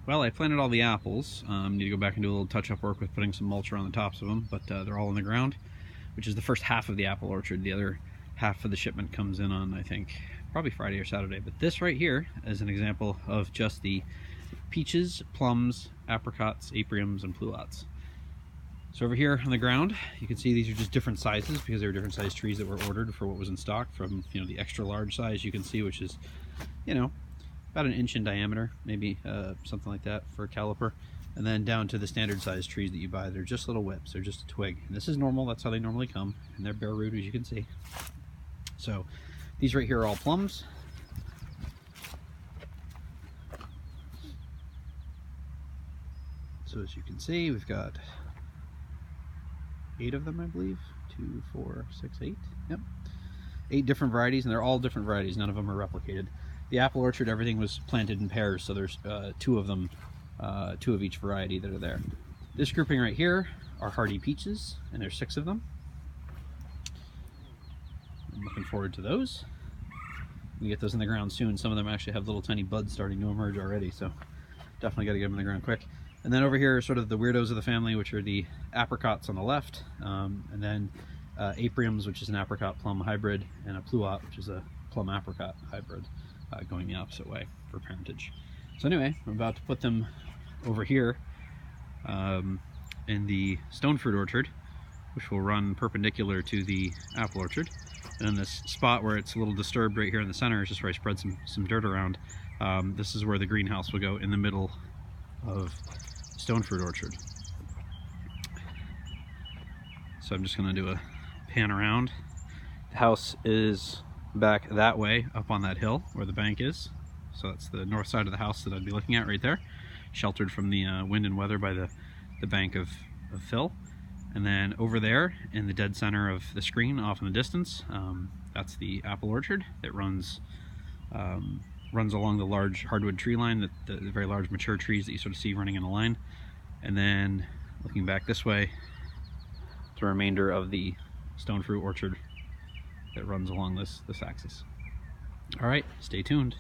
Well, I planted all the apples. Need to go back and do a little touch-up work with putting some mulch around the tops of them, but they're all in the ground, which is the first half of the apple orchard. The other half of the shipment comes in on, I think, probably Friday or Saturday. But this right here is an example of just the peaches, plums, apricots, apriums, and pluots. So over here on the ground, you can see these are just different sizes because they were different size trees that were ordered for what was in stock, from the extra large size you can see, which is about an inch in diameter, maybe something like that for a caliper, and then down to the standard size trees that you buy. They're just little whips, they're just a twig. And this is normal, that's how they normally come, and they're bare root, as you can see. So these right here are all plums. So as you can see, we've got 8 of them, I believe. 2, 4, 6, 8. Yep. 8 different varieties, and they're all different varieties. None of them are replicated. The apple orchard, everything was planted in pairs, so there's 2 of them, 2 of each variety that are there. This grouping right here are hardy peaches, and there's 6 of them. I'm looking forward to those. We get those in the ground soon. Some of them actually have little tiny buds starting to emerge already, so definitely got to get them in the ground quick. And then over here are sort of the weirdos of the family, which are the apricots on the left, and then Apriums, which is an apricot plum hybrid, and a pluot, which is a plum apricot hybrid, going the opposite way for parentage. So anyway, I'm about to put them over here in the stone fruit orchard, which will run perpendicular to the apple orchard. And in this spot where it's a little disturbed right here in the center is just where I spread some dirt around. This is where the greenhouse will go, in the middle of stone fruit orchard. So I'm just going to do a pan around. The house is back that way, up on that hill where the bank is. So that's the north side of the house that I'd be looking at right there, sheltered from the wind and weather by the bank of fill. And then over there in the dead center of the screen, off in the distance, that's the apple orchard that runs along the large hardwood tree line, the very large mature trees that you sort of see running in a line. And then looking back this way, the remainder of the stone fruit orchard that runs along this axis. All right, stay tuned.